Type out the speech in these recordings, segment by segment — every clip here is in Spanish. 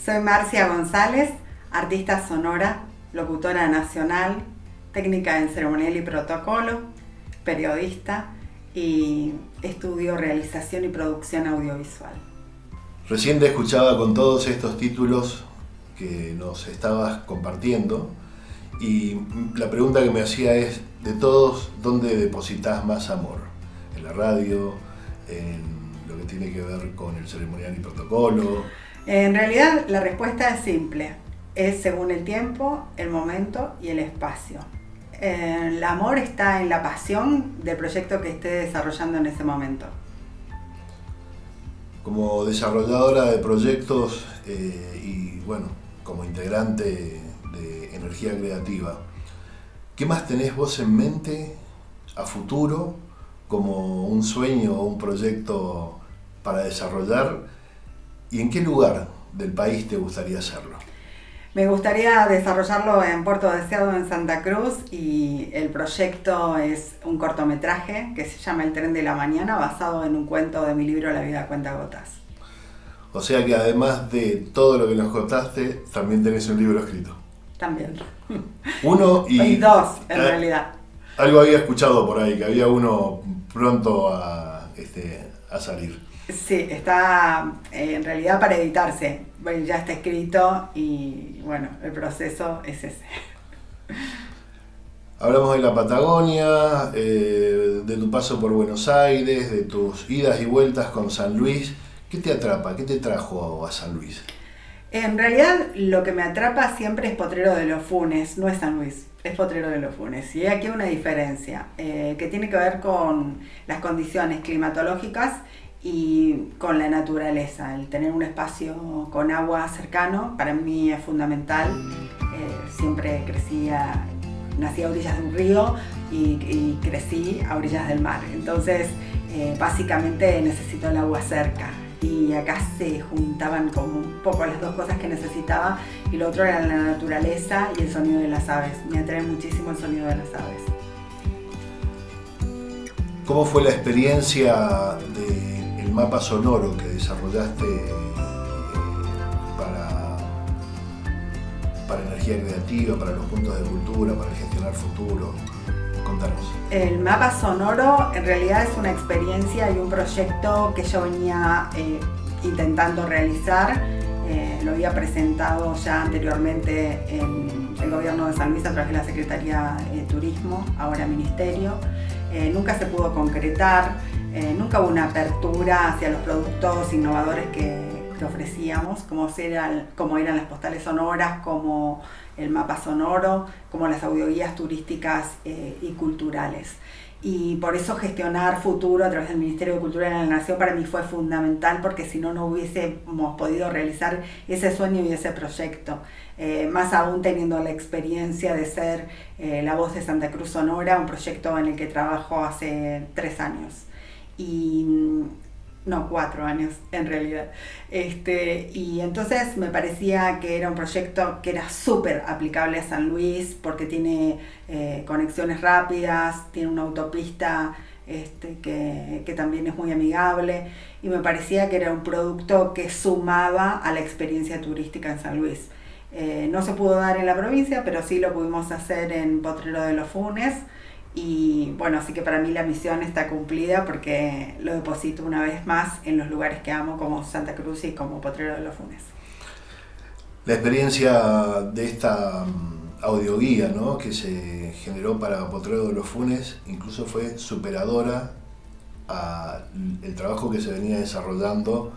Soy Marcia González, artista sonora, locutora nacional, técnica en ceremonial y protocolo, periodista y estudio realización y producción audiovisual. Recién te escuchaba con todos estos títulos que nos estabas compartiendo y la pregunta que me hacía es, de todos, ¿dónde depositas más amor? ¿En la radio? ¿En lo que tiene que ver con el ceremonial y protocolo? En realidad la respuesta es simple, es según el tiempo, el momento y el espacio. El amor está en la pasión del proyecto que esté desarrollando en ese momento. Como desarrolladora de proyectos y bueno, como integrante de Energía Creativa, ¿qué más tenés vos en mente a futuro como un sueño o un proyecto para desarrollar? ¿Y en qué lugar del país te gustaría hacerlo? Me gustaría desarrollarlo en Puerto Deseado, en Santa Cruz, y el proyecto es un cortometraje que se llama El Tren de la Mañana, basado en un cuento de mi libro La vida a cuentagotas. O sea que además de todo lo que nos contaste, también tenés un libro escrito. También. Uno y dos, en realidad. Algo había escuchado por ahí, que había uno pronto a salir. Sí, está en realidad para editarse. Bueno, ya está escrito y bueno, el proceso es ese. Hablamos de la Patagonia, de tu paso por Buenos Aires, de tus idas y vueltas con San Luis. ¿Qué te atrapa? ¿Qué te trajo a San Luis? En realidad lo que me atrapa siempre es Potrero de los Funes, no es San Luis, es Potrero de los Funes. Y hay aquí una diferencia que tiene que ver con las condiciones climatológicas y con la naturaleza. El tener un espacio con agua cercano para mí es fundamental. Siempre nací a orillas de un río y crecí a orillas del mar. Entonces básicamente necesito el agua cerca. Y acá se juntaban como un poco las dos cosas que necesitaba, y lo otro era la naturaleza y el sonido de las aves. Me atrae muchísimo el sonido de las aves. ¿Cómo fue la experiencia del mapa sonoro que desarrollaste para Energía Creativa, para los puntos de cultura, para el Gestionar Futuro? Contanos. El mapa sonoro en realidad es una experiencia y un proyecto que yo venía intentando realizar. Lo había presentado ya anteriormente en el gobierno de San Luis a través de la Secretaría de Turismo, ahora Ministerio. Nunca se pudo concretar, nunca hubo una apertura hacia los productos innovadores que ofrecíamos, como eran las postales sonoras, como el mapa sonoro, como las audioguías turísticas y culturales. Y por eso gestionar futuro a través del Ministerio de Cultura de la Nación para mí fue fundamental, porque si no, no hubiésemos podido realizar ese sueño y ese proyecto. Más aún teniendo la experiencia de ser la voz de Santa Cruz Sonora, un proyecto en el que trabajo hace 3 años. No, 4 años en realidad. Y entonces me parecía que era un proyecto que era súper aplicable a San Luis, porque tiene conexiones rápidas, tiene una autopista que también es muy amigable, y me parecía que era un producto que sumaba a la experiencia turística en San Luis. No se pudo dar en la provincia, pero sí lo pudimos hacer en Potrero de los Funes. Y bueno, así que para mí la misión está cumplida, porque lo deposito una vez más en los lugares que amo, como Santa Cruz y como Potrero de los Funes. La experiencia de esta audioguía, ¿no?, que se generó para Potrero de los Funes incluso fue superadora al trabajo que se venía desarrollando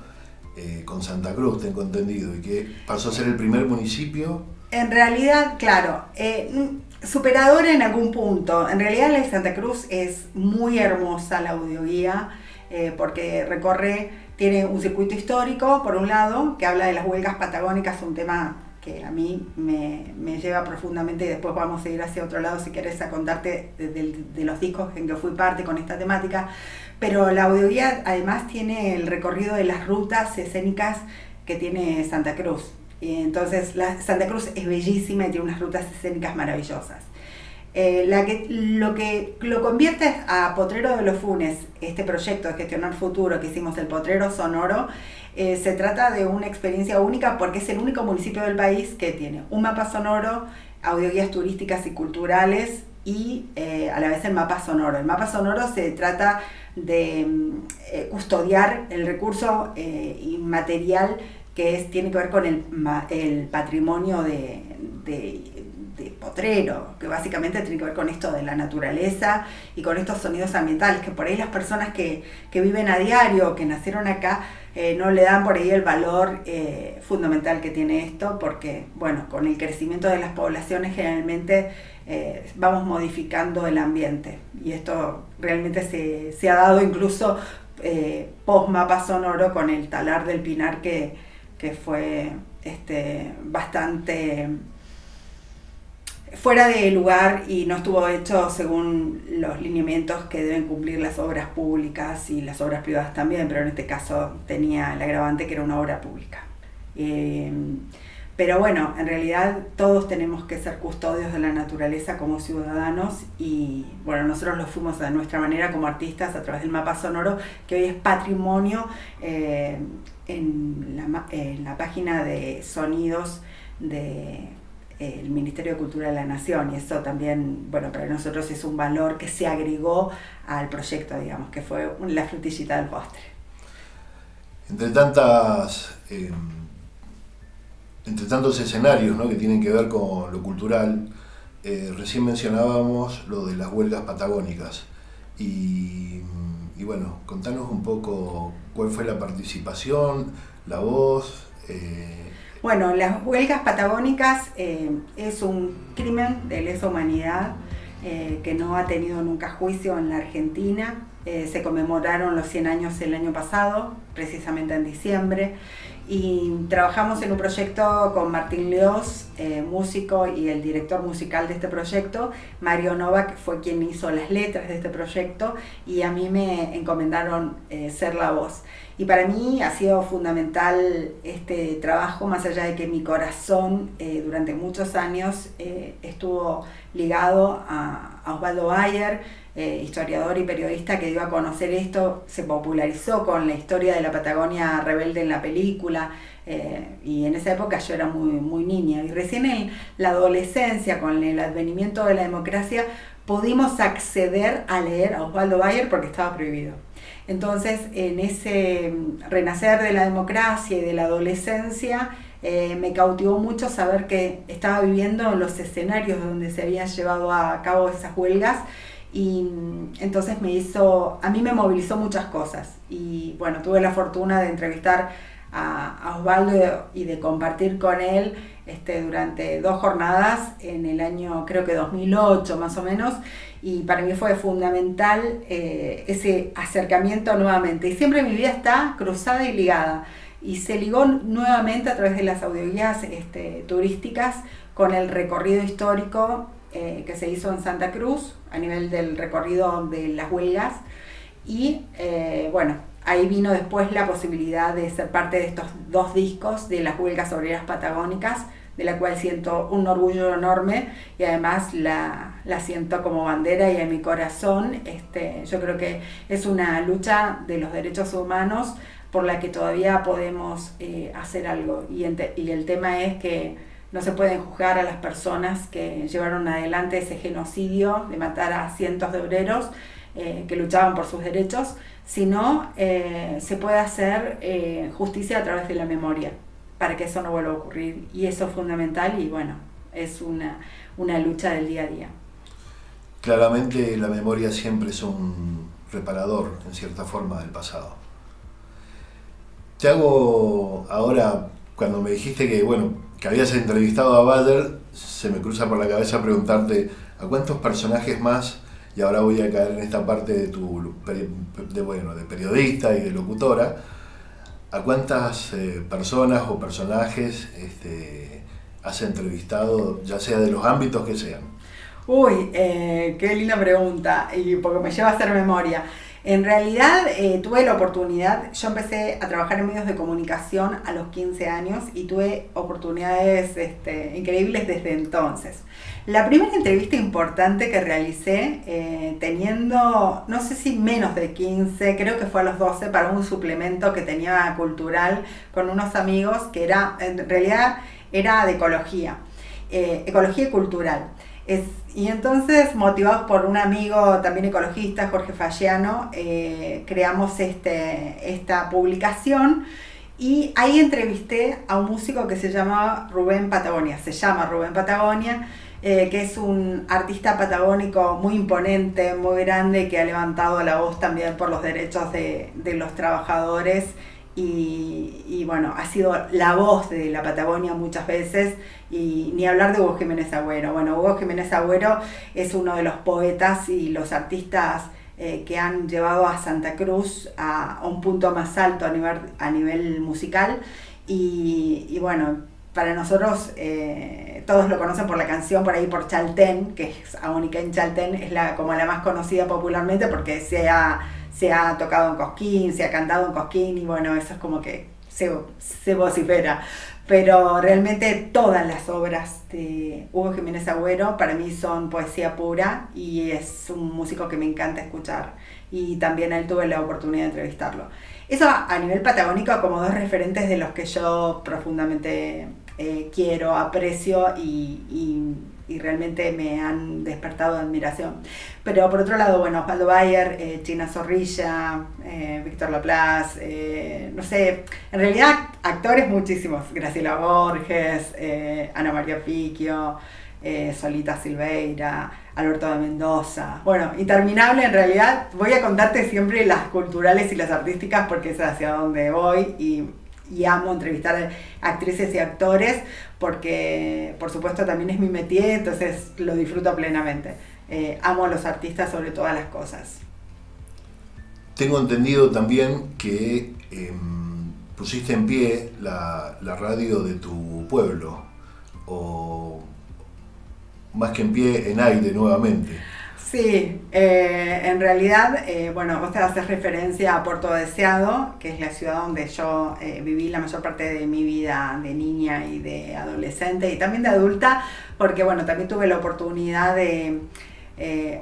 con Santa Cruz, tengo entendido, y que pasó a ser el primer municipio. En realidad, claro, superadora en algún punto. En realidad la de Santa Cruz es muy hermosa, la audioguía, porque tiene un circuito histórico, por un lado, que habla de las huelgas patagónicas, un tema que a mí me lleva profundamente, y después vamos a ir hacia otro lado si querés a contarte de los discos en que fui parte con esta temática. Pero la audioguía además tiene el recorrido de las rutas escénicas que tiene Santa Cruz. Y entonces Santa Cruz es bellísima y tiene unas rutas escénicas maravillosas. Lo que lo convierte a Potrero de los Funes, este proyecto de gestionar futuro que hicimos, el Potrero Sonoro, se trata de una experiencia única porque es el único municipio del país que tiene un mapa sonoro, audioguías turísticas y culturales y a la vez el mapa sonoro. El mapa sonoro se trata de custodiar el recurso inmaterial que tiene que ver con el patrimonio de Potrero, que básicamente tiene que ver con esto de la naturaleza y con estos sonidos ambientales, que por ahí las personas que viven a diario, que nacieron acá, no le dan por ahí el valor fundamental que tiene esto, porque bueno, con el crecimiento de las poblaciones generalmente vamos modificando el ambiente, y esto realmente se ha dado incluso post mapa sonoro con el talar del Pinar que fue bastante fuera de lugar y no estuvo hecho según los lineamientos que deben cumplir las obras públicas y las obras privadas también, pero en este caso tenía el agravante que era una obra pública. Pero bueno, en realidad todos tenemos que ser custodios de la naturaleza como ciudadanos, y bueno, nosotros lo fuimos de nuestra manera como artistas a través del mapa sonoro, que hoy es patrimonio en la página de sonidos el Ministerio de Cultura de la Nación, y eso también, bueno, para nosotros es un valor que se agregó al proyecto, digamos, que fue la frutillita del postre. Entre tantos escenarios, ¿no?, que tienen que ver con lo cultural, recién mencionábamos lo de las huelgas patagónicas, y bueno, contanos un poco cuál fue la participación, la voz. Bueno, las huelgas patagónicas es un crimen de lesa humanidad que no ha tenido nunca juicio en la Argentina. Se conmemoraron los 100 años el año pasado, precisamente en diciembre, y trabajamos en un proyecto con Martín Leós, músico y el director musical de este proyecto. Mario Novak fue quien hizo las letras de este proyecto y a mí me encomendaron ser la voz. Y para mí ha sido fundamental este trabajo, más allá de que mi corazón durante muchos años estuvo ligado a Osvaldo Bayer, historiador y periodista que dio a conocer esto, se popularizó con la historia de la Patagonia rebelde en la película, y en esa época yo era muy niña, y recién en la adolescencia, con el advenimiento de la democracia, pudimos acceder a leer a Osvaldo Bayer porque estaba prohibido. Entonces, en ese renacer de la democracia y de la adolescencia, me cautivó mucho saber que estaba viviendo en los escenarios donde se habían llevado a cabo esas huelgas, y entonces a mí me movilizó muchas cosas. Y bueno, tuve la fortuna de entrevistar a Osvaldo y de compartir con él durante 2 jornadas en el año, creo que 2008 más o menos, y para mí fue fundamental ese acercamiento nuevamente. Y siempre mi vida está cruzada y ligada, y se ligó nuevamente a través de las audioguías turísticas con el recorrido histórico que se hizo en Santa Cruz a nivel del recorrido de las huelgas, y bueno, ahí vino después la posibilidad de ser parte de estos 2 discos de las huelgas obreras patagónicas, de la cual siento un orgullo enorme, y además la siento como bandera y en mi corazón. Yo creo que es una lucha de los derechos humanos por la que todavía podemos hacer algo, y el tema es que no se pueden juzgar a las personas que llevaron adelante ese genocidio de matar a cientos de obreros que luchaban por sus derechos, sino se puede hacer justicia a través de la memoria para que eso no vuelva a ocurrir, y eso es fundamental, y bueno, es una lucha del día a día. Claramente la memoria siempre es un reparador, en cierta forma, del pasado. Te hago ahora, cuando me dijiste que, bueno, que habías entrevistado a Bader, se me cruza por la cabeza preguntarte a cuántos personajes más, y ahora voy a caer en esta parte de periodista y de locutora, a cuántas personas o personajes has entrevistado, ya sea de los ámbitos que sean. Uy, qué linda pregunta, y porque me lleva a hacer memoria. En realidad tuve la oportunidad, yo empecé a trabajar en medios de comunicación a los 15 años y tuve oportunidades increíbles desde entonces. La primera entrevista importante que realicé, teniendo, no sé si menos de 15, creo que fue a los 12, para un suplemento que tenía cultural con unos amigos, que era, en realidad era de ecología, ecología cultural. Y entonces, motivados por un amigo también ecologista, Jorge Falliano, creamos esta publicación y ahí entrevisté a un músico que se llama Rubén Patagonia, que es un artista patagónico muy imponente, muy grande, que ha levantado la voz también por los derechos de los trabajadores y bueno, ha sido la voz de la Patagonia muchas veces, y ni hablar de Hugo Jiménez Agüero. Bueno, Hugo Jiménez Agüero es uno de los poetas y los artistas que han llevado a Santa Cruz a un punto más alto a nivel musical y bueno, para nosotros todos lo conocen por la canción por ahí por Chaltén, que es Agónica en Chaltén, es como la más conocida popularmente porque se ha tocado en Cosquín, se ha cantado en Cosquín y bueno, eso es como que se vocifera. Pero realmente todas las obras de Hugo Jiménez Agüero para mí son poesía pura y es un músico que me encanta escuchar y también a él tuve la oportunidad de entrevistarlo. Eso a nivel patagónico como dos referentes de los que yo profundamente quiero, aprecio y realmente me han despertado admiración. Pero por otro lado, bueno, Osvaldo Bayer, China Zorrilla, Víctor Laplace, no sé, en realidad actores muchísimos, Graciela Borges, Ana María Picchio, Solita Silveira, Alberto de Mendoza, bueno, interminable en realidad. Voy a contarte siempre las culturales y las artísticas porque es hacia donde voy y amo entrevistar actrices y actores porque por supuesto también es mi métier, entonces lo disfruto plenamente. Amo a los artistas sobre todas las cosas. Tengo entendido también que pusiste en pie la radio de tu pueblo, o más que en pie, en aire nuevamente. Sí, en realidad, bueno, vos te haces referencia a Puerto Deseado, que es la ciudad donde yo viví la mayor parte de mi vida de niña y de adolescente y también de adulta, porque bueno, también tuve la oportunidad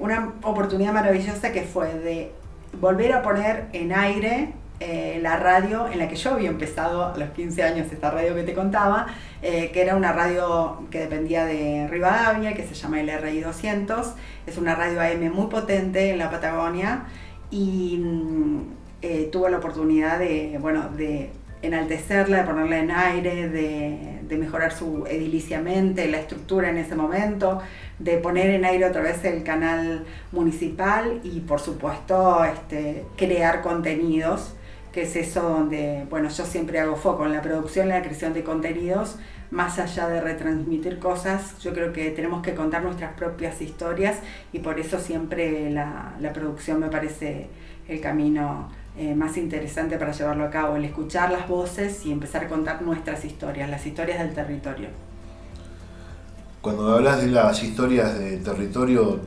una oportunidad maravillosa que fue de volver a poner en aire la radio en la que yo había empezado a los 15 años, esta radio que te contaba, que era una radio que dependía de Rivadavia, que se llama el RI 200, es una radio AM muy potente en la Patagonia y tuve la oportunidad de enaltecerla, de ponerla en aire, de mejorar su ediliciamente, la estructura en ese momento, de poner en aire otra vez el canal municipal y por supuesto crear contenidos, que es eso donde, bueno, yo siempre hago foco en la producción y la creación de contenidos, más allá de retransmitir cosas. Yo creo que tenemos que contar nuestras propias historias y por eso siempre la producción me parece el camino más interesante para llevarlo a cabo, el escuchar las voces y empezar a contar nuestras historias, las historias del territorio. Cuando hablas de las historias del territorio,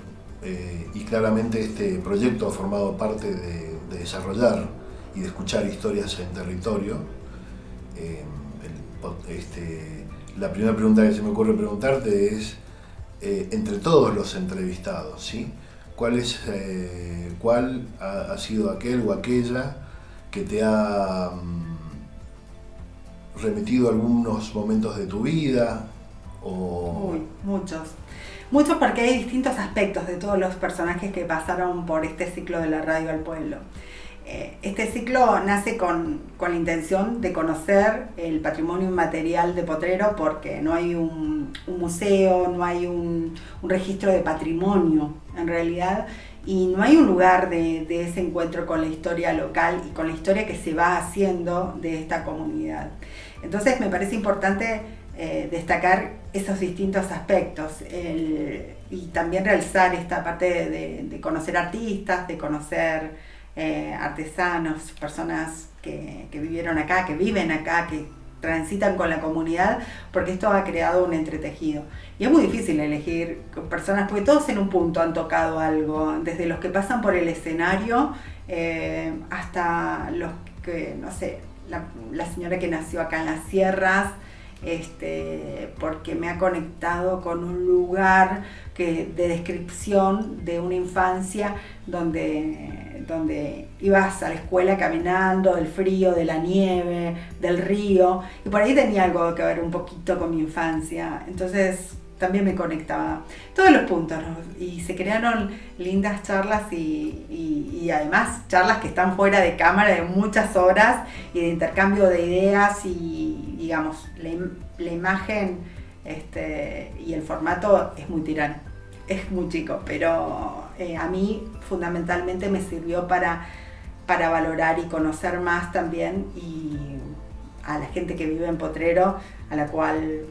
y claramente este proyecto ha formado parte de desarrollar y de escuchar historias en territorio, la primera pregunta que se me ocurre preguntarte es, entre todos los entrevistados, ¿sí? ¿Cuál ha sido aquel o aquella que te ha remitido a algunos momentos de tu vida? Uy, muchos porque hay distintos aspectos de todos los personajes que pasaron por este ciclo de la radio al pueblo. Este ciclo nace con la intención de conocer el patrimonio inmaterial de Potrero porque no hay un museo, no hay un registro de patrimonio en realidad y no hay un lugar de ese encuentro con la historia local y con la historia que se va haciendo de esta comunidad. Entonces me parece importante destacar esos distintos aspectos y también realzar esta parte de conocer artistas, de conocer artesanos, personas que vivieron acá, que viven acá, que transitan con la comunidad, porque esto ha creado un entretejido. Y es muy difícil elegir personas, porque todos en un punto han tocado algo, desde los que pasan por el escenario hasta los que, no sé, la señora que nació acá en las sierras, porque me ha conectado con un lugar de descripción de una infancia donde ibas a la escuela caminando, del frío, de la nieve, del río, y por ahí tenía algo que ver un poquito con mi infancia, entonces también me conectaba todos los puntos, ¿no? Y se crearon lindas charlas y además charlas que están fuera de cámara de muchas horas y de intercambio de ideas y digamos la imagen y el formato es muy tirano, es muy chico, pero a mí fundamentalmente me sirvió para valorar y conocer más también y a la gente que vive en Potrero, a la cual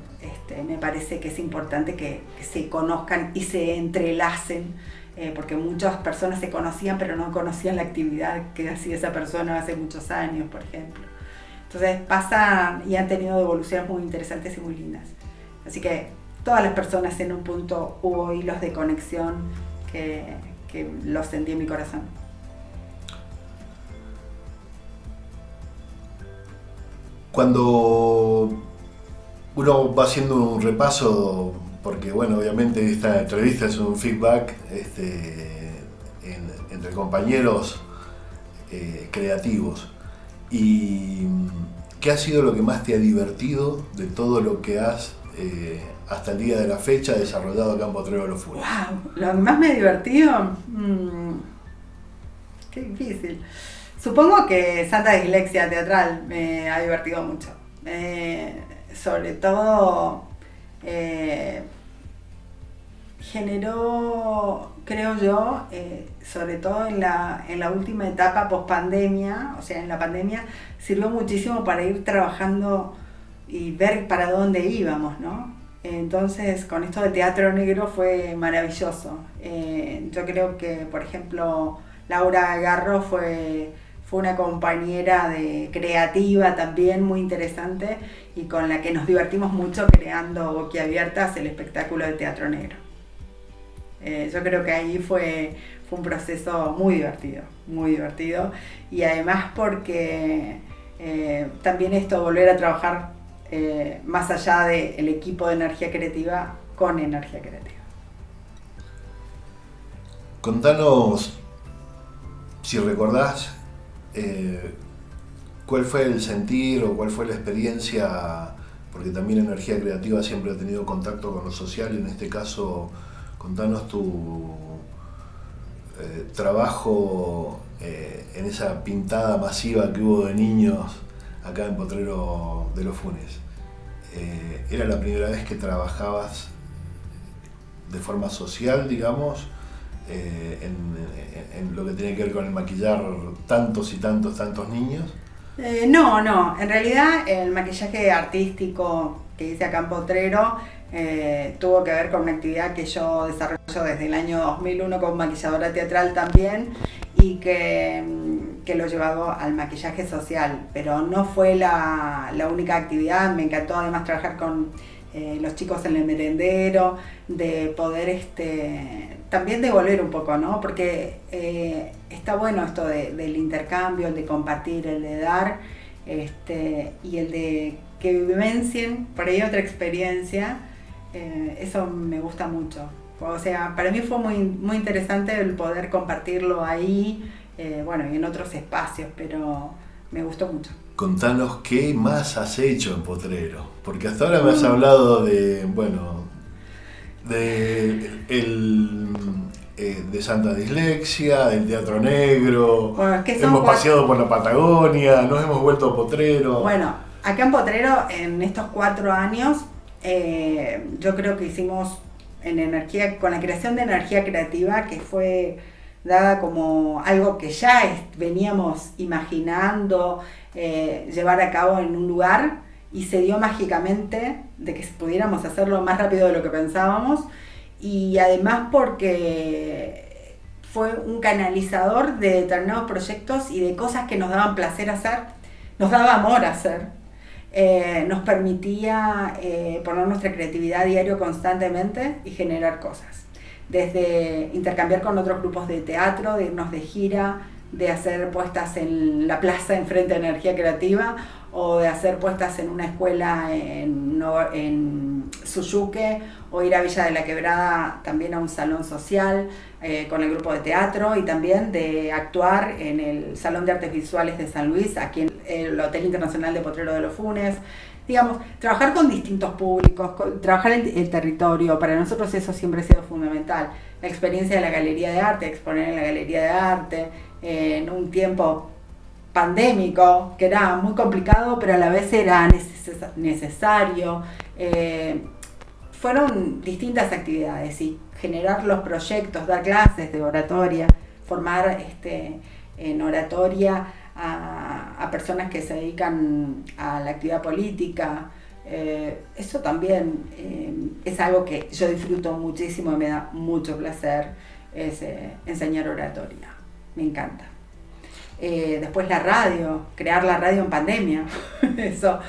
me parece que es importante que se conozcan y se entrelacen, porque muchas personas se conocían pero no conocían la actividad que hacía esa persona hace muchos años, por ejemplo. Entonces pasan y han tenido evoluciones muy interesantes y muy lindas. Así que todas las personas en un punto hubo hilos de conexión que los sentí en mi corazón. Cuando uno va haciendo un repaso, porque bueno, obviamente esta entrevista es un feedback entre compañeros creativos, y ¿qué ha sido lo que más te ha divertido de todo lo que has hasta el día de la fecha desarrollado acá en Potrero de los Funes? ¡Wow! Lo que más me ha divertido, qué difícil. Supongo que Santa Dislexia Teatral me ha divertido mucho. Sobre todo generó, creo yo, sobre todo en la última etapa post-pandemia, o sea, en la pandemia, sirvió muchísimo para ir trabajando y ver para dónde íbamos, ¿no? Entonces, con esto del teatro negro fue maravilloso. Yo creo que, por ejemplo, Laura Garro fue una compañera creativa también muy interesante y con la que nos divertimos mucho creando Boquiabiertas, el espectáculo de teatro negro. Yo creo que ahí fue un proceso muy divertido y además porque también esto, volver a trabajar más allá del equipo de energía creativa con energía creativa. Contanos, si recordás, ¿cuál fue el sentir o cuál fue la experiencia? Porque también Energía Creativa siempre ha tenido contacto con lo social, y en este caso, contanos tu trabajo en esa pintada masiva que hubo de niños acá en Potrero de los Funes. ¿Era la primera vez que trabajabas de forma social, digamos, en lo que tiene que ver con el maquillar tantos y tantos niños? No, en realidad el maquillaje artístico que hice acá en Potrero tuvo que ver con una actividad que yo desarrollo desde el año 2001 como maquilladora teatral también, y que lo he llevado al maquillaje social, pero no fue la única actividad. Me encantó además trabajar con los chicos en el merendero, de poder también devolver un poco, ¿no? Porque está bueno esto del intercambio, el de compartir, el de dar, y el de que vivencien por ahí otra experiencia. Eso me gusta mucho. O sea, para mí fue muy interesante el poder compartirlo ahí, y en otros espacios, pero me gustó mucho. Contanos qué más has hecho en Potrero, porque hasta ahora me has hablado de Santa Dislexia, del Teatro Negro, Bueno, es que hemos paseado por la Patagonia, nos hemos vuelto a Potrero. Bueno, acá en Potrero, en estos 4 años, yo creo que hicimos con la creación de Energía Creativa, que fue dada como algo que ya veníamos imaginando llevar a cabo en un lugar, y se dio mágicamente de que pudiéramos hacerlo más rápido de lo que pensábamos, y además porque fue un canalizador de determinados proyectos y de cosas que nos daban placer hacer, nos daba amor hacer. Nos permitía poner nuestra creatividad a diario constantemente y generar cosas. Desde intercambiar con otros grupos de teatro, de irnos de gira, de hacer puestas en la plaza enfrente de Energía Creativa, o de hacer puestas en una escuela en Suyuque, o ir a Villa de la Quebrada también a un salón social con el grupo de teatro, y también de actuar en el Salón de Artes Visuales de San Luis, aquí en el Hotel Internacional de Potrero de los Funes. Digamos, trabajar con distintos públicos, trabajar el territorio, para nosotros eso siempre ha sido fundamental. La experiencia de la Galería de Arte, exponer en la Galería de Arte, en un tiempo pandémico, que era muy complicado, pero a la vez era necesario. Fueron distintas actividades, y generar los proyectos, dar clases de oratoria, formar en oratoria a personas que se dedican a la actividad política. Eso también es algo que yo disfruto muchísimo y me da mucho placer, es enseñar oratoria, me encanta. Después la radio, crear la radio en pandemia, eso,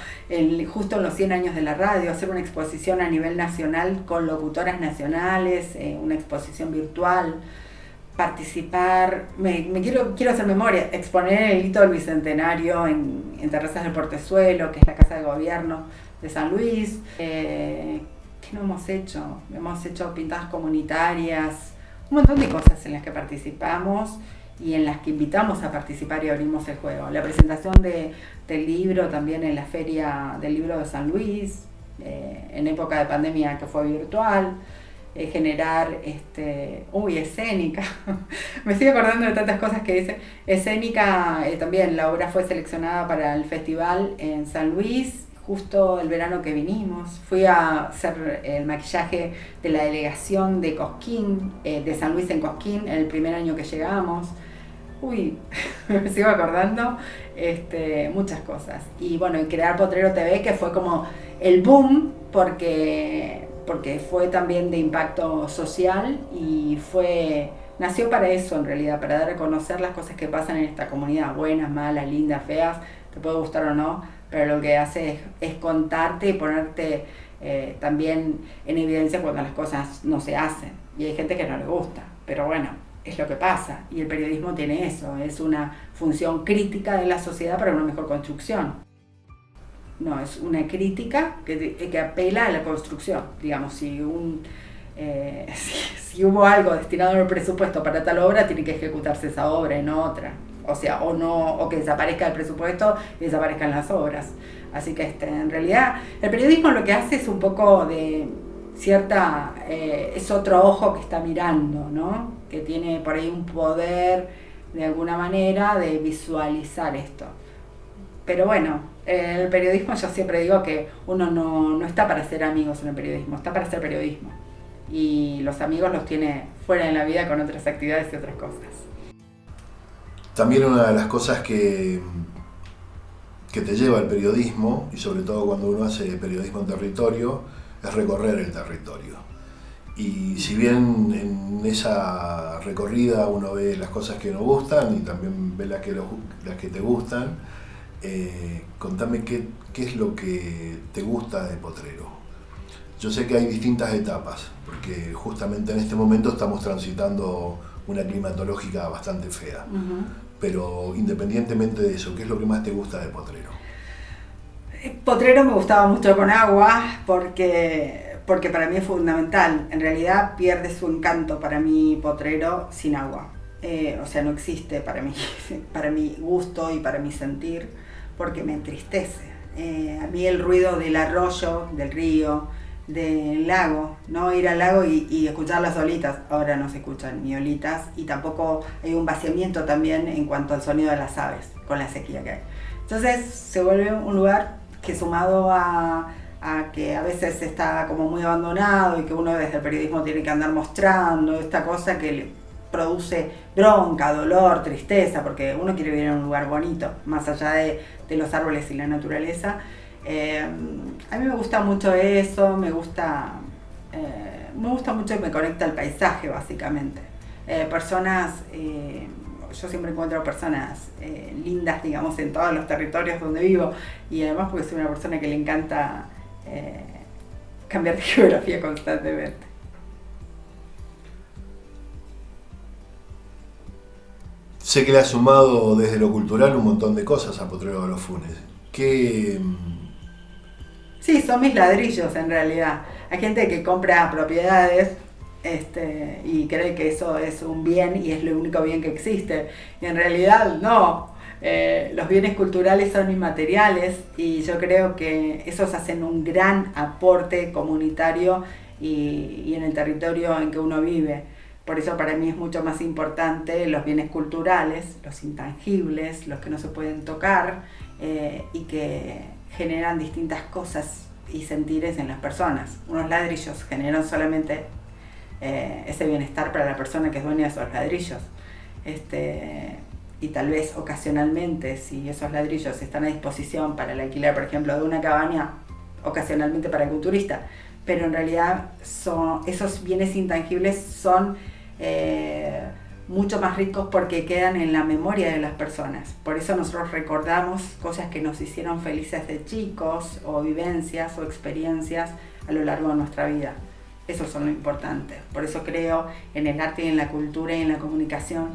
justo en los 100 años de la radio, hacer una exposición a nivel nacional con locutoras nacionales, una exposición virtual, participar, quiero hacer memoria, exponer el hito del Bicentenario en Terrazas del Portezuelo, que es la Casa de Gobierno de San Luis. ¿Qué no hemos hecho? Hemos hecho pintadas comunitarias, un montón de cosas en las que participamos y en las que invitamos a participar y abrimos el juego. La presentación del libro también en la Feria del Libro de San Luis, en época de pandemia, que fue virtual. Generar escénica. Me estoy acordando de tantas cosas que dice. Escénica, también la obra fue seleccionada para el festival en San Luis, justo el verano que vinimos. Fui a hacer el maquillaje de la delegación de Cosquín, de San Luis en Cosquín, el primer año que llegamos. Me sigo acordando muchas cosas. Y bueno, y crear Potrero TV, que fue como el boom, porque fue también de impacto social y nació para eso en realidad, para dar a conocer las cosas que pasan en esta comunidad, buenas, malas, lindas, feas, te puede gustar o no, pero lo que hace es contarte y ponerte también en evidencia cuando las cosas no se hacen. Y hay gente que no le gusta, pero bueno, es lo que pasa. Y el periodismo tiene eso, es una función crítica de la sociedad para una mejor construcción. No, es una crítica que apela a la construcción. Digamos, si hubo algo destinado en el presupuesto para tal obra, tiene que ejecutarse esa obra y no otra. O que desaparezca el presupuesto y desaparezcan las obras. Así que en realidad el periodismo lo que hace es un poco de cierta... es otro ojo que está mirando, ¿no? Que tiene por ahí un poder, de alguna manera, de visualizar esto. Pero bueno, el periodismo, yo siempre digo que uno no está para ser amigos en el periodismo, está para hacer periodismo. Y los amigos los tiene fuera de la vida con otras actividades y otras cosas. También una de las cosas que te lleva al periodismo, y sobre todo cuando uno hace periodismo en territorio, es recorrer el territorio. Y si bien en esa recorrida uno ve las cosas que nos gustan y también ve las que te gustan, contame qué es lo que te gusta de Potrero. Yo sé que hay distintas etapas, porque justamente en este momento estamos transitando una climatológica bastante fea. Uh-huh. Pero independientemente de eso, ¿qué es lo que más te gusta de Potrero? Potrero me gustaba mucho con agua, porque para mí es fundamental. En realidad pierde su encanto para mí Potrero sin agua. No existe para mi gusto y para mi sentir, porque me entristece. A mí el ruido del arroyo, del río, del lago, ¿no? Ir al lago y escuchar las olitas. Ahora no se escuchan ni olitas, y tampoco hay un vaciamiento también en cuanto al sonido de las aves con la sequía que hay. Entonces se vuelve un lugar que, sumado a que a veces está como muy abandonado y que uno desde el periodismo tiene que andar mostrando esta cosa que le produce bronca, dolor, tristeza, porque uno quiere vivir en un lugar bonito, más allá de los árboles y la naturaleza. A mí me gusta mucho eso, me gusta mucho y me conecta al paisaje, básicamente. Yo siempre encuentro personas lindas, digamos, en todos los territorios donde vivo, y además porque soy una persona que le encanta cambiar de geografía constantemente. Sé que le ha sumado desde lo cultural un montón de cosas a Potrero de los Funes. ¿Qué, Sí, son mis ladrillos en realidad. Hay gente que compra propiedades y cree que eso es un bien y es lo único bien que existe. Y en realidad no. Los bienes culturales son inmateriales y yo creo que esos hacen un gran aporte comunitario y en el territorio en que uno vive. Por eso para mí es mucho más importante los bienes culturales, los intangibles, los que no se pueden tocar y que generan distintas cosas y sentires en las personas. Unos ladrillos generan solamente ese bienestar para la persona que es dueña de esos ladrillos. Y tal vez ocasionalmente, si esos ladrillos están a disposición para el alquiler, por ejemplo, de una cabaña, ocasionalmente para el culturista, pero en realidad esos bienes intangibles son mucho más ricos porque quedan en la memoria de las personas. Por eso nosotros recordamos cosas que nos hicieron felices de chicos, o vivencias o experiencias a lo largo de nuestra vida. Eso son lo importante. Por eso creo en el arte y en la cultura y en la comunicación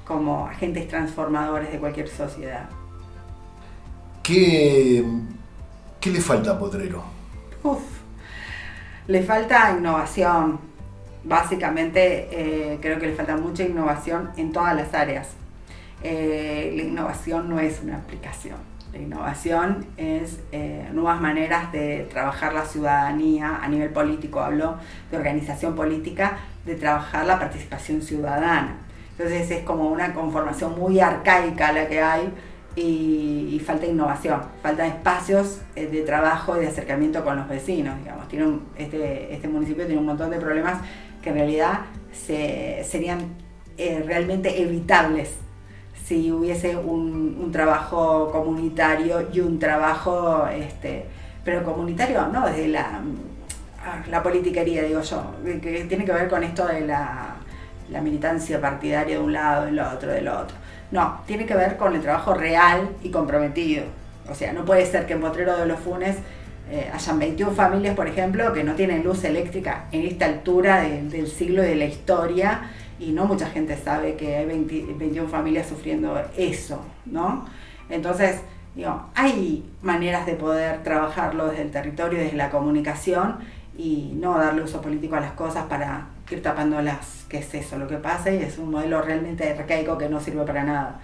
como agentes transformadores de cualquier sociedad. ¿Qué le falta a Potrero? Le falta innovación. Básicamente creo que le falta mucha innovación en todas las áreas. La innovación no es una aplicación. La innovación es nuevas maneras de trabajar la ciudadanía a nivel político. Hablo de organización política, de trabajar la participación ciudadana. Entonces es como una conformación muy arcaica la que hay y falta innovación, falta espacios de trabajo y de acercamiento con los vecinos. Digamos. Este municipio tiene un montón de problemas que en realidad serían realmente evitables si hubiese un trabajo comunitario y un trabajo, pero comunitario no desde la politiquería, digo yo, que tiene que ver con esto de la militancia partidaria de un lado, del otro. No, tiene que ver con el trabajo real y comprometido. O sea, no puede ser que en Potrero de los Funes hayan 21 familias, por ejemplo, que no tienen luz eléctrica en esta altura del siglo y de la historia, y no mucha gente sabe que hay 21 familias sufriendo eso, ¿no? Entonces, digo, hay maneras de poder trabajarlo desde el territorio, desde la comunicación, y no darle uso político a las cosas para ir tapándolas, que es eso lo que pasa, y es un modelo realmente arcaico que no sirve para nada.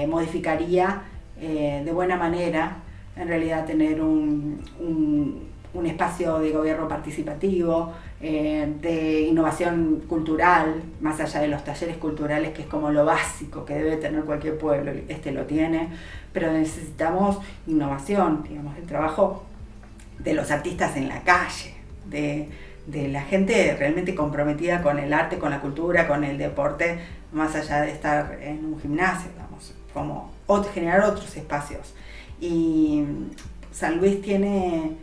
Modificaría de buena manera, en realidad, tener un espacio de gobierno participativo, de innovación cultural, más allá de los talleres culturales, que es como lo básico que debe tener cualquier pueblo, lo tiene, pero necesitamos innovación, digamos, el trabajo de los artistas en la calle, de la gente realmente comprometida con el arte, con la cultura, con el deporte, más allá de estar en un gimnasio, digamos, como generar otros espacios. Y San Luis tiene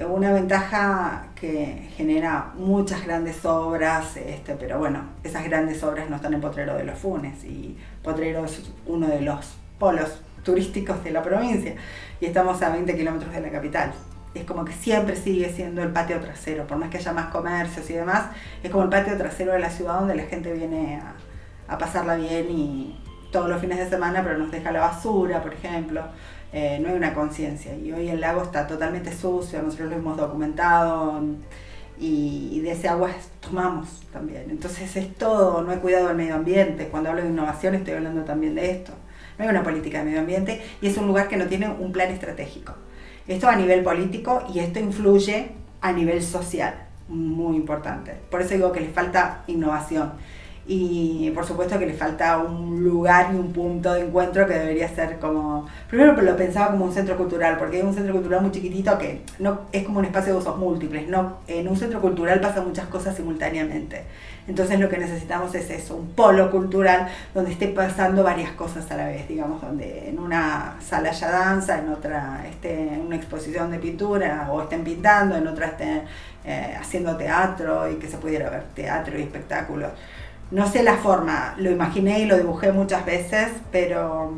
una ventaja que genera muchas grandes obras, pero bueno, esas grandes obras no están en Potrero de los Funes, y Potrero es uno de los polos turísticos de la provincia, y estamos a 20 kilómetros de la capital. Es como que siempre sigue siendo el patio trasero, por más que haya más comercios y demás, es como el patio trasero de la ciudad donde la gente viene a pasarla bien, y todos los fines de semana, pero nos deja la basura, por ejemplo. No hay una conciencia, y hoy el lago está totalmente sucio, nosotros lo hemos documentado, y de ese agua tomamos también. Entonces es todo, no hay cuidado del medio ambiente. Cuando hablo de innovación estoy hablando también de esto. No hay una política de medio ambiente, y es un lugar que no tiene un plan estratégico. Esto a nivel político, y esto influye a nivel social, muy importante. Por eso digo que le falta innovación. Y por supuesto que le falta un lugar y un punto de encuentro que debería ser como... Primero lo pensaba como un centro cultural, porque hay un centro cultural muy chiquitito que no es como un espacio de usos múltiples. No, en un centro cultural pasan muchas cosas simultáneamente. Entonces lo que necesitamos es eso, un polo cultural donde esté pasando varias cosas a la vez, digamos, donde en una sala haya danza, en otra esté una exposición de pintura, o estén pintando, en otra estén haciendo teatro, y que se pudiera ver teatro y espectáculos. No sé la forma, lo imaginé y lo dibujé muchas veces, pero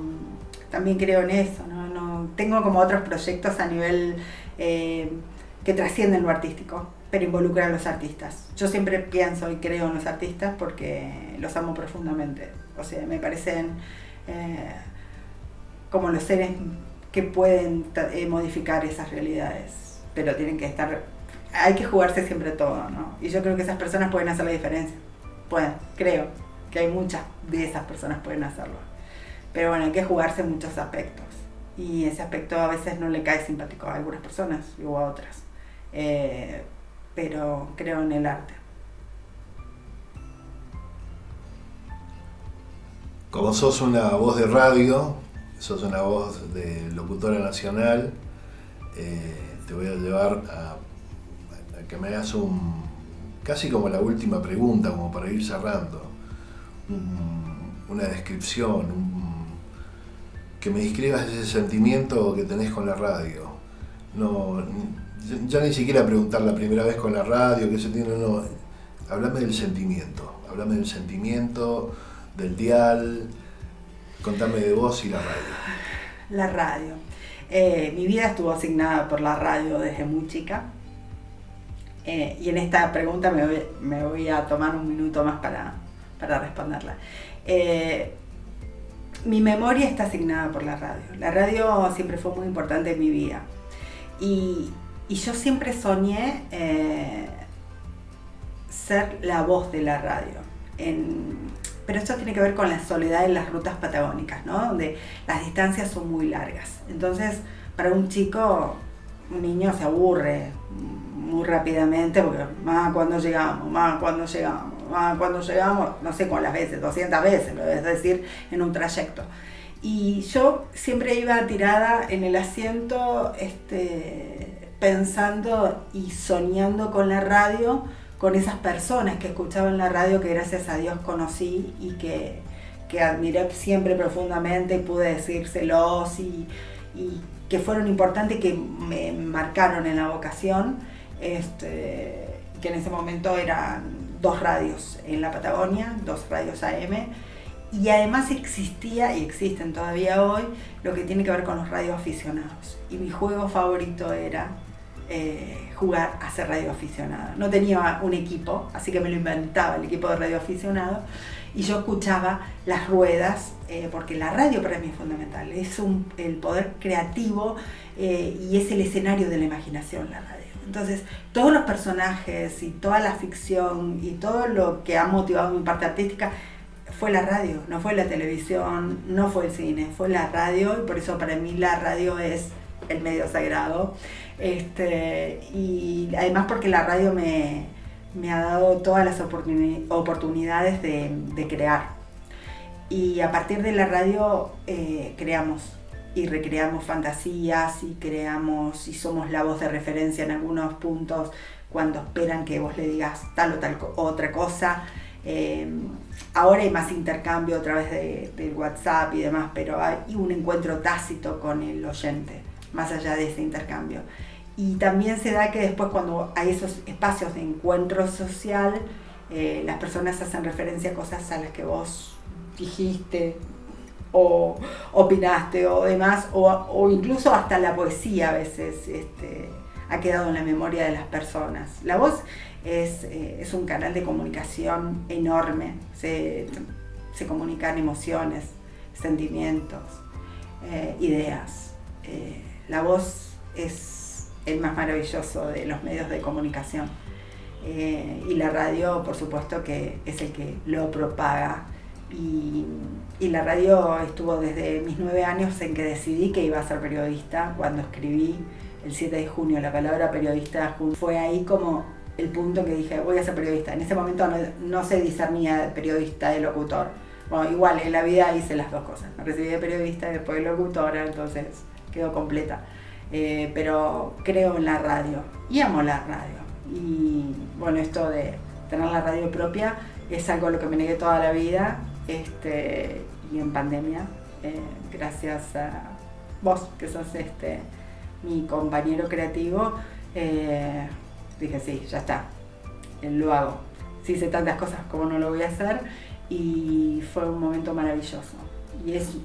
también creo en eso, ¿no? Tengo como otros proyectos a nivel que trascienden lo artístico, pero involucran a los artistas. Yo siempre pienso y creo en los artistas porque los amo profundamente. O sea, me parecen como los seres que pueden modificar esas realidades, pero tienen que estar, hay que jugarse siempre todo, ¿no? Y yo creo que esas personas pueden hacer la diferencia, creo que hay muchas de esas personas pueden hacerlo, pero bueno, hay que jugarse muchos aspectos, y ese aspecto a veces no le cae simpático a algunas personas o a otras, pero creo en el arte. Como sos una voz de radio, sos una voz de locutora nacional, te voy a llevar a que me hagas casi como la última pregunta, como para ir cerrando, una descripción, que me describas ese sentimiento que tenés con la radio. No, ya ni siquiera preguntar la primera vez con la radio, qué sentimiento, no, hablame del sentimiento, del dial, contame de vos y la radio. La radio. Mi vida estuvo asignada por la radio desde muy chica. Y en esta pregunta me voy a tomar un minuto más para responderla. Mi memoria está asignada por la radio. La radio siempre fue muy importante en mi vida. Y yo siempre soñé ser la voz de la radio. Pero esto tiene que ver con la soledad en las rutas patagónicas, ¿no? Donde las distancias son muy largas. Entonces, para un chico, un niño se aburre muy rápidamente porque, ¿cuándo llegamos? ¿Cuándo llegamos? No sé cuántas veces, 200 veces, lo debes decir, en un trayecto. Y yo siempre iba tirada en el asiento, pensando y soñando con la radio, con esas personas que escuchaban la radio, que gracias a Dios conocí y que admiré siempre profundamente, y pude decírselos y que fueron importantes, que me marcaron en la vocación, que en ese momento eran 2 radios en la Patagonia, 2 radios AM, y además existía, y existen todavía hoy, lo que tiene que ver con los radioaficionados. Y mi juego favorito era jugar a ser radioaficionado. No tenía un equipo, así que me lo inventaba, el equipo de radioaficionado, y yo escuchaba las ruedas, porque la radio para mí es fundamental, es el poder creativo, y es el escenario de la imaginación, la radio. Entonces, todos los personajes y toda la ficción y todo lo que ha motivado mi parte artística fue la radio, no fue la televisión, no fue el cine, fue la radio, y por eso para mí la radio es el medio sagrado. Y además porque la radio me ha dado todas las oportunidades de crear. Y a partir de la radio creamos y recreamos fantasías y somos la voz de referencia en algunos puntos cuando esperan que vos le digas tal o tal otra cosa. Ahora hay más intercambio a través del WhatsApp y demás, pero hay un encuentro tácito con el oyente, más allá de ese intercambio. Y también se da que después, cuando hay esos espacios de encuentro social, las personas hacen referencia a cosas a las que vos dijiste o opinaste o demás, o incluso hasta la poesía a veces ha quedado en la memoria de las personas. La voz es un canal de comunicación enorme, se comunican emociones, sentimientos, ideas. La voz es el más maravilloso de los medios de comunicación, y la radio, por supuesto, que es el que lo propaga, y la radio estuvo desde mis 9 años en que decidí que iba a ser periodista. Cuando escribí el 7 de junio la palabra periodista, fue ahí como el punto que dije, voy a ser periodista. En ese momento no se discernía de periodista de locutor. Bueno, igual en la vida hice las 2 cosas, me recibí de periodista y después de locutora, entonces quedó completa. Pero creo en la radio y amo la radio. Y bueno, esto de tener la radio propia es algo a lo que me negué toda la vida, y en pandemia, gracias a vos, que sos mi compañero creativo, dije sí, ya está, lo hago. Sí hice tantas cosas como no lo voy a hacer, y fue un momento maravilloso. Y es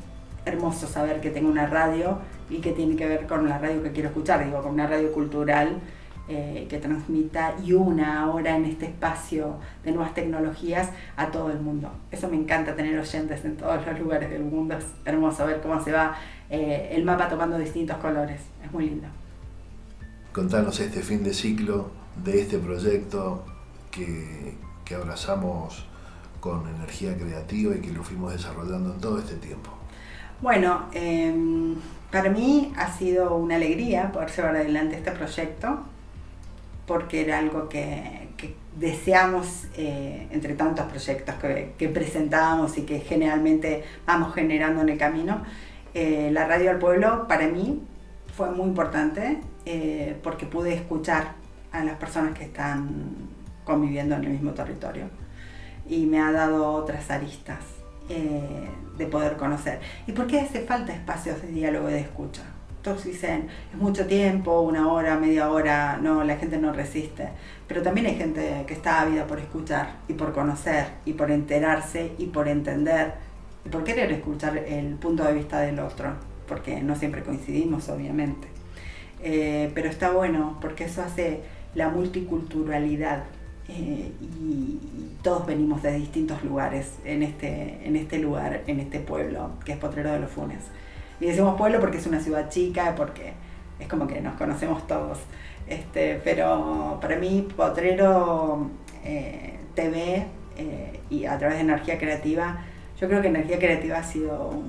hermoso saber que tengo una radio y que tiene que ver con la radio que quiero escuchar, con una radio cultural que transmita y una ahora en este espacio de nuevas tecnologías a todo el mundo. Eso me encanta, tener oyentes en todos los lugares del mundo. Es hermoso ver cómo se va el mapa tomando distintos colores. Es muy lindo. Contanos este fin de ciclo de este proyecto que abrazamos con energía creativa y que lo fuimos desarrollando en todo este tiempo. Bueno, para mí ha sido una alegría poder llevar adelante este proyecto, porque era algo que deseamos entre tantos proyectos que presentábamos y que generalmente vamos generando en el camino. La Radio del Pueblo para mí fue muy importante porque pude escuchar a las personas que están conviviendo en el mismo territorio y me ha dado otras aristas de poder conocer. ¿Y por qué hace falta espacios de diálogo y de escucha? Todos dicen, es mucho tiempo, 1 hora, media hora, no, la gente no resiste. Pero también hay gente que está ávida por escuchar y por conocer y por enterarse y por entender y por querer escuchar el punto de vista del otro, porque no siempre coincidimos, obviamente. Pero está bueno porque eso hace la multiculturalidad y todos venimos de distintos lugares en este lugar, en este pueblo que es Potrero de los Funes. Y decimos pueblo porque es una ciudad chica, porque es como que nos conocemos todos. Pero para mí Potrero TV y a través de Energía Creativa, yo creo que Energía Creativa ha sido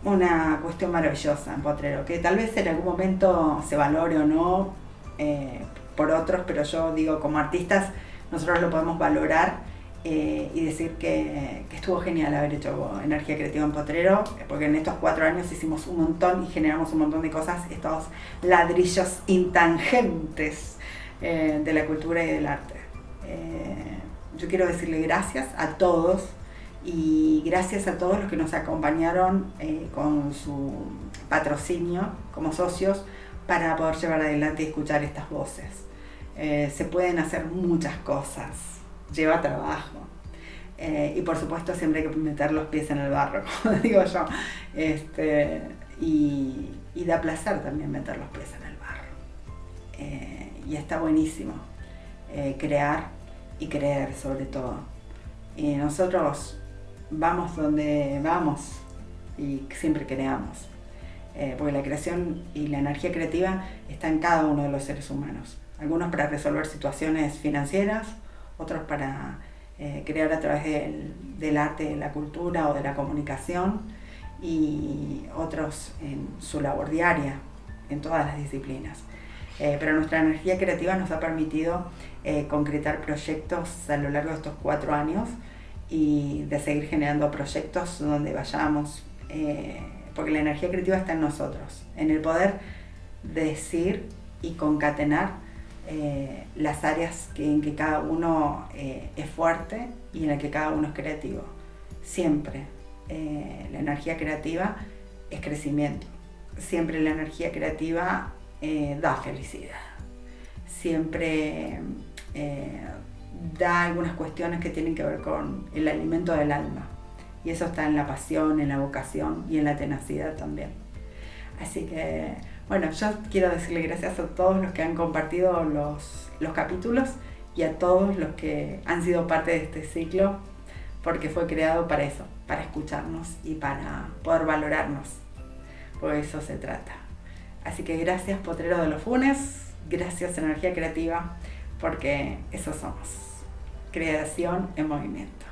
una cuestión maravillosa en Potrero, que tal vez en algún momento se valore o no por otros, pero yo digo, como artistas nosotros lo podemos valorar y decir que estuvo genial haber hecho Energía Creativa en Potrero, porque en estos 4 años hicimos un montón y generamos un montón de cosas, estos ladrillos intangentes de la cultura y del arte. Yo quiero decirle gracias a todos y gracias a todos los que nos acompañaron con su patrocinio como socios para poder llevar adelante y escuchar estas voces. Se pueden hacer muchas cosas, lleva trabajo y por supuesto siempre hay que meter los pies en el barro, como digo yo, y da placer también meter los pies en el barro y está buenísimo crear y creer sobre todo, y nosotros vamos donde vamos y siempre creamos, porque la creación y la energía creativa está en cada uno de los seres humanos, algunos para resolver situaciones financieras, otros para crear a través del arte, de la cultura o de la comunicación, y otros en su labor diaria, en todas las disciplinas. Pero nuestra energía creativa nos ha permitido concretar proyectos a lo largo de estos 4 años y de seguir generando proyectos donde vayamos, porque la energía creativa está en nosotros, en el poder decir y concatenar las áreas en que cada uno es fuerte y en la que cada uno es creativo. Siempre la energía creativa es crecimiento, siempre la energía creativa da felicidad, siempre da algunas cuestiones que tienen que ver con el alimento del alma, y eso está en la pasión, en la vocación y en la tenacidad también. Así que bueno, yo quiero decirle gracias a todos los que han compartido los capítulos y a todos los que han sido parte de este ciclo, porque fue creado para eso, para escucharnos y para poder valorarnos, por eso se trata. Así que gracias Potrero de los Funes, gracias Energía Creativa, porque eso somos, creación en movimiento.